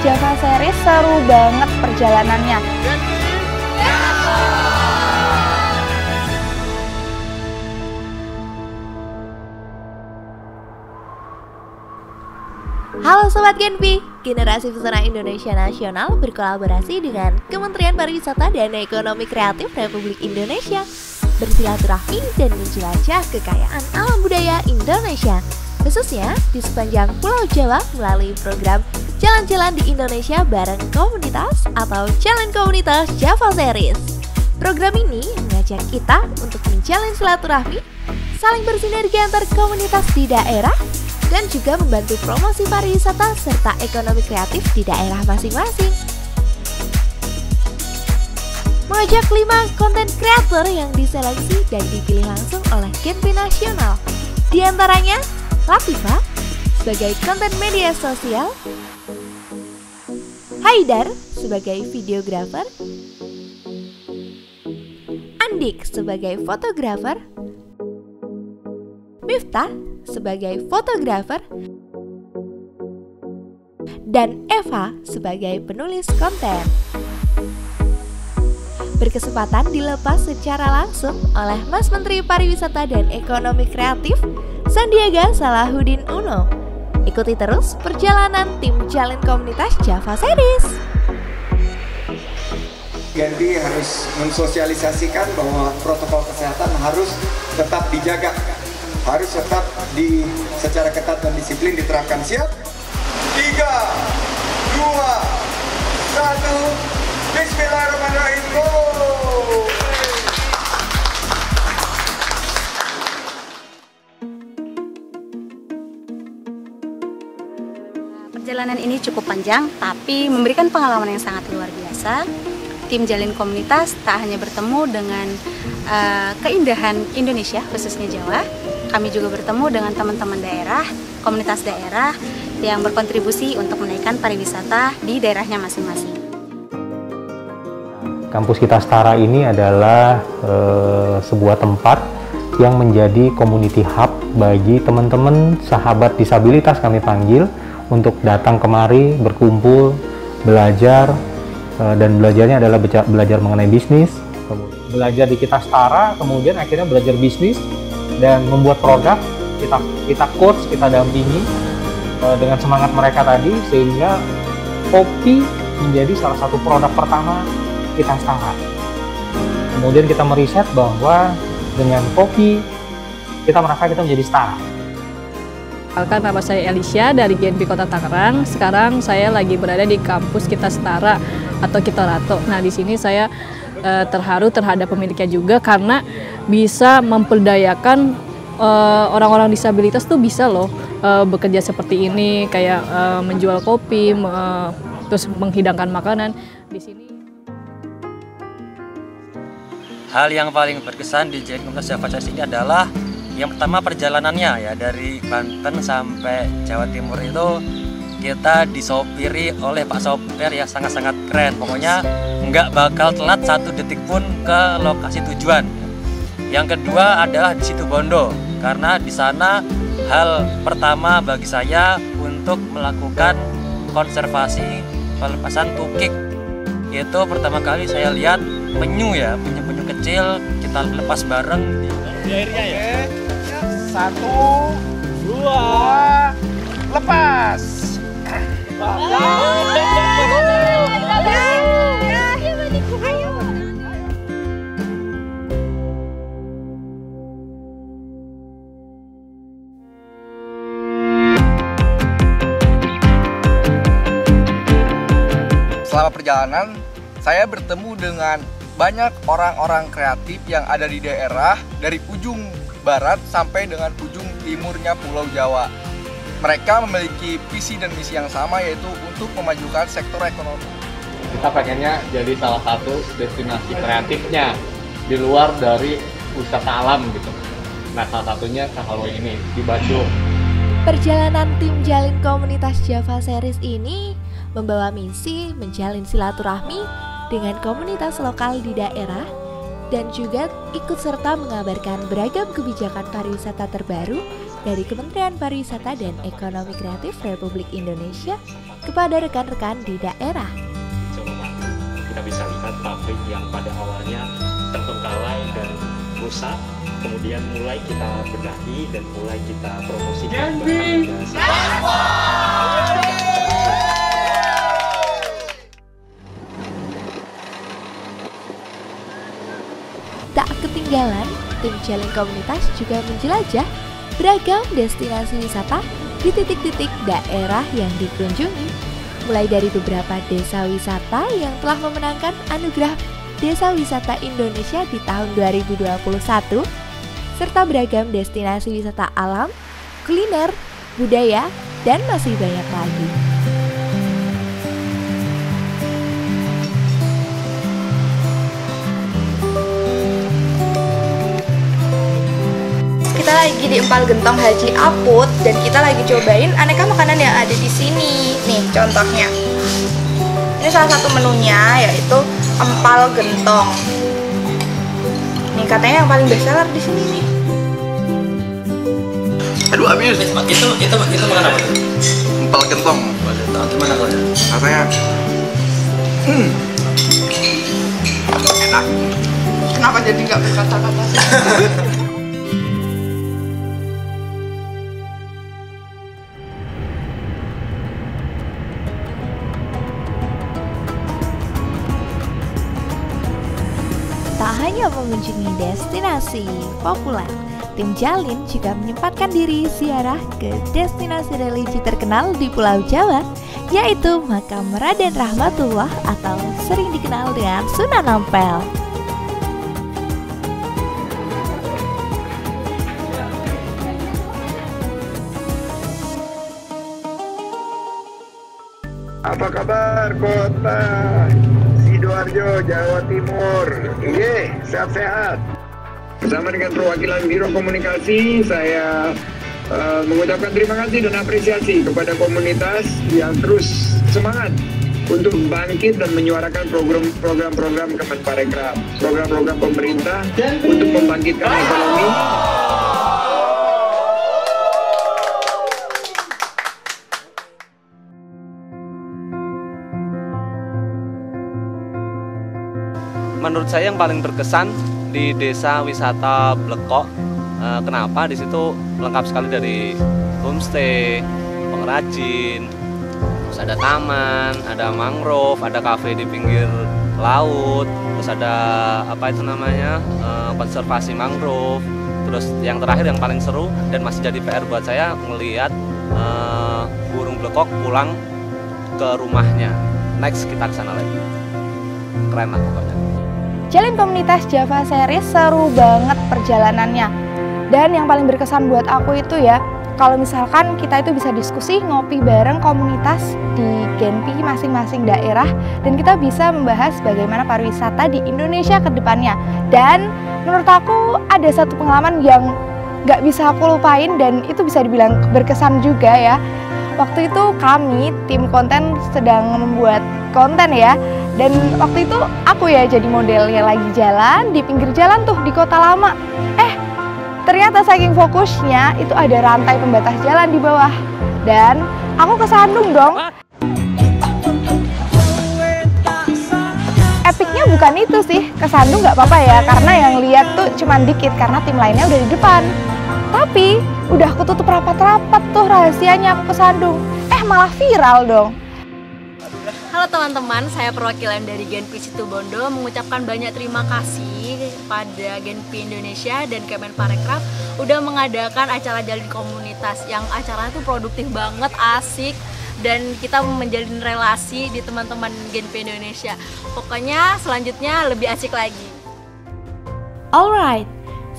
Java Series seru banget perjalanannya. Halo Sobat Genpi, Generasi Pesona Indonesia Nasional berkolaborasi dengan Kementerian Pariwisata dan Ekonomi Kreatif Republik Indonesia bersilaturahmi dan menjelajah kekayaan alam budaya Indonesia, khususnya di sepanjang Pulau Jawa melalui program Jalan-Jalan di Indonesia bareng Komunitas atau Jalan Komunitas Java Series. Program ini mengajak kita untuk menjalin silaturahmi, saling bersinergi antar komunitas di daerah, dan juga membantu promosi pariwisata serta ekonomi kreatif di daerah masing-masing. Mengajak 5 konten kreator yang diseleksi dan dipilih langsung oleh Genpi Nasional. Di antaranya, Latifa sebagai konten media sosial, Haidar sebagai videografer, Andik sebagai fotografer, Miftah sebagai fotografer, dan Eva sebagai penulis konten. Berkesempatan dilepas secara langsung oleh Mas Menteri Pariwisata dan Ekonomi Kreatif Sandiaga Salahuddin Uno. Ikuti terus perjalanan tim Jalin Komunitas Java Series. Genpi harus mensosialisasikan bahwa protokol kesehatan harus tetap dijaga, harus tetap secara ketat dan disiplin diterapkan. Siap? 3, 2, 1, Bismillahirrahmanirrahim, go! Perjalanan ini cukup panjang, tapi memberikan pengalaman yang sangat luar biasa. Tim Jalin Komunitas tak hanya bertemu dengan keindahan Indonesia, khususnya Jawa. Kami juga bertemu dengan teman-teman daerah, komunitas daerah yang berkontribusi untuk menaikkan pariwisata di daerahnya masing-masing. Kampus kita Setara ini adalah sebuah tempat yang menjadi community hub bagi teman-teman sahabat disabilitas kami panggil untuk datang kemari, berkumpul, belajar, dan belajarnya adalah belajar mengenai bisnis, belajar di Kita Setara, kemudian akhirnya belajar bisnis dan membuat produk. Kita coach, kita dampingi dengan semangat mereka tadi, sehingga kopi menjadi salah satu produk pertama Kita Setara. Kemudian kita meriset bahwa dengan kopi kita merasa kita menjadi setara. Perkenalkan, nama saya Elisha dari Genpi Kota Tangerang. Sekarang saya lagi berada di kampus Kita Setara atau Kita Rato. Nah, di sini saya terharu terhadap pemiliknya juga karena bisa memperdayakan orang-orang disabilitas tuh bisa loh bekerja seperti ini, kayak menjual kopi, terus menghidangkan makanan di sini. Hal yang paling berkesan di Jalin Komunitas Java Series ini adalah yang pertama perjalanannya ya, dari Banten sampai Jawa Timur itu kita disopiri oleh Pak Sopir ya, sangat-sangat keren. Pokoknya nggak bakal telat 1 detik pun ke lokasi tujuan. Yang kedua adalah di Situbondo, karena di sana hal pertama bagi saya untuk melakukan konservasi pelepasan tukik. Itu pertama kali saya lihat penyu ya, penyu-penyu kecil kita lepas bareng di airnya ya. 1, 2, lepas. Selama perjalanan, saya bertemu dengan banyak orang-orang kreatif yang ada di daerah dari ujung barat sampai dengan ujung timurnya Pulau Jawa. Mereka memiliki visi dan misi yang sama, yaitu untuk memajukan sektor ekonomi. Kita pengennya jadi salah satu destinasi kreatifnya di luar dari wisata alam gitu. Nah, salah satunya Kahalo ini di Bandung. Perjalanan tim Jalin Komunitas Java Series ini membawa misi menjalin silaturahmi dengan komunitas lokal di daerah dan juga ikut serta mengabarkan beragam kebijakan pariwisata terbaru dari Kementerian Pariwisata dan Ekonomi Kreatif Republik Indonesia kepada rekan-rekan di daerah. Kita bisa lihat pabrik yang pada awalnya terbengkalai dan rusak, kemudian mulai kita benahi dan mulai kita promosikan. Tak ketinggalan, tim Jalin Komunitas juga menjelajah beragam destinasi wisata di titik-titik daerah yang dikunjungi. Mulai dari beberapa desa wisata yang telah memenangkan anugerah Desa Wisata Indonesia di tahun 2021, serta beragam destinasi wisata alam, kuliner, budaya, dan masih banyak lagi. Kita lagi di Empal Gentong Haji Aput dan kita lagi cobain aneka makanan yang ada di sini. Nih contohnya. Ini salah satu menunya yaitu empal gentong. Nih katanya yang paling bestseller di sini nih. Aduh habis. Itu makan apa tuh? Empal gentong. Gimana kalau? Rasanya enak. Kenapa jadi nggak berkata-kata sih? Tak hanya mengunjungi destinasi populer, tim Jalin juga menyempatkan diri ziarah ke destinasi religi terkenal di Pulau Jawa, yaitu Makam Raden Rahmatullah atau sering dikenal dengan Sunan Ampel. Apa kabar kota Sidoarjo, Jawa Timur? Sehat-sehat. Bersama dengan perwakilan Biro Komunikasi, saya mengucapkan terima kasih dan apresiasi kepada komunitas yang terus semangat untuk bangkit dan menyuarakan program-program Kemenparekraf, program-program pemerintah untuk membangkitkan ekonomi. Menurut saya yang paling berkesan di Desa Wisata Blekok, kenapa? Di situ lengkap sekali dari homestay, pengrajin, terus ada taman, ada mangrove, ada kafe di pinggir laut, terus ada konservasi mangrove. Terus yang terakhir yang paling seru dan masih jadi PR buat saya ngelihat burung blekok pulang ke rumahnya. Next kita kesana lagi, keren lah pokoknya. Jalin Komunitas Java Series seru banget perjalanannya. Dan yang paling berkesan buat aku itu ya, kalau misalkan kita itu bisa diskusi ngopi bareng komunitas di Genpi masing-masing daerah dan kita bisa membahas bagaimana pariwisata di Indonesia ke depannya. Dan menurut aku ada satu pengalaman yang gak bisa aku lupain dan itu bisa dibilang berkesan juga ya. Waktu itu kami, tim konten sedang membuat konten ya. Dan waktu itu aku ya jadi modelnya lagi jalan di pinggir jalan tuh di Kota Lama. Ternyata saking fokusnya itu ada rantai pembatas jalan di bawah. Dan aku kesandung dong. Epicnya bukan itu sih, kesandung nggak apa-apa ya. Karena yang lihat tuh cuman dikit karena tim lainnya udah di depan. Tapi udah aku tutup rapat-rapat tuh rahasianya aku kesandung. Malah viral dong. Halo teman-teman, saya perwakilan dari Genpi Situbondo mengucapkan banyak terima kasih pada Genpi Indonesia dan Kemenparekraf udah mengadakan acara Jalin Komunitas yang acara itu produktif banget, asik, dan kita menjalin relasi di teman-teman Genpi Indonesia. Pokoknya selanjutnya lebih asik lagi. Alright,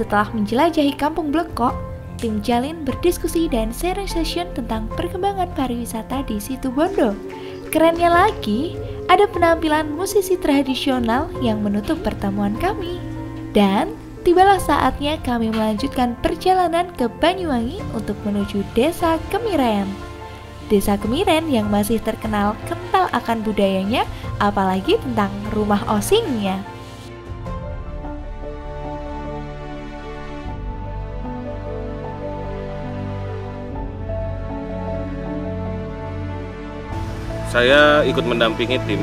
setelah menjelajahi Kampung Blekok, tim Jalin berdiskusi dan sharing session tentang perkembangan pariwisata di Situbondo. Kerennya lagi, ada penampilan musisi tradisional yang menutup pertemuan kami. Dan tibalah saatnya kami melanjutkan perjalanan ke Banyuwangi untuk menuju Desa Kemiren. Desa Kemiren yang masih terkenal kental akan budayanya, apalagi tentang rumah osingnya. Saya ikut mendampingi tim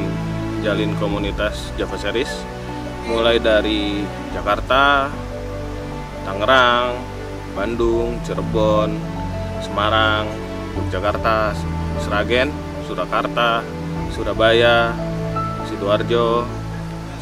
jalin komunitas Java Series mulai dari Jakarta, Tangerang, Bandung, Cirebon, Semarang, Yogyakarta, Sragen, Surakarta, Surabaya, Sidoarjo,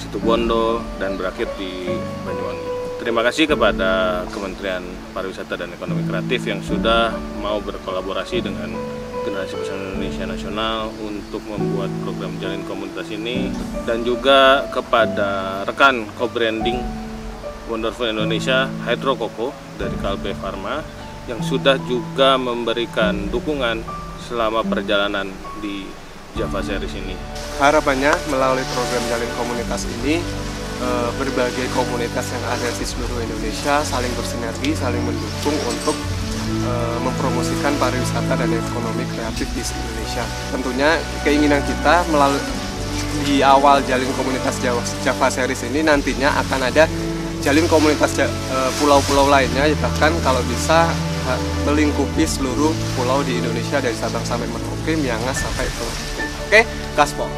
Situbondo, dan berakhir di Banyuwangi. Terima kasih kepada Kementerian Pariwisata dan Ekonomi Kreatif yang sudah mau berkolaborasi dengan Generasi Perusahaan Indonesia Nasional untuk membuat program jalin komunitas ini, dan juga kepada rekan co-branding Wonderful Indonesia Hydro Coco dari Kalbe Pharma yang sudah juga memberikan dukungan selama perjalanan di Java Series ini. Harapannya melalui program jalin komunitas ini berbagai komunitas yang ada di seluruh Indonesia saling bersinergi, saling mendukung untuk mempromosikan pariwisata dan ekonomi kreatif di Indonesia. Tentunya keinginan kita melalui di awal jalin komunitas Java Series ini nantinya akan ada jalin komunitas pulau-pulau lainnya, bahkan kalau bisa melingkupi seluruh pulau di Indonesia dari Sabang sampai Merauke, Miangas sampai Pulau. Oke, gaspol.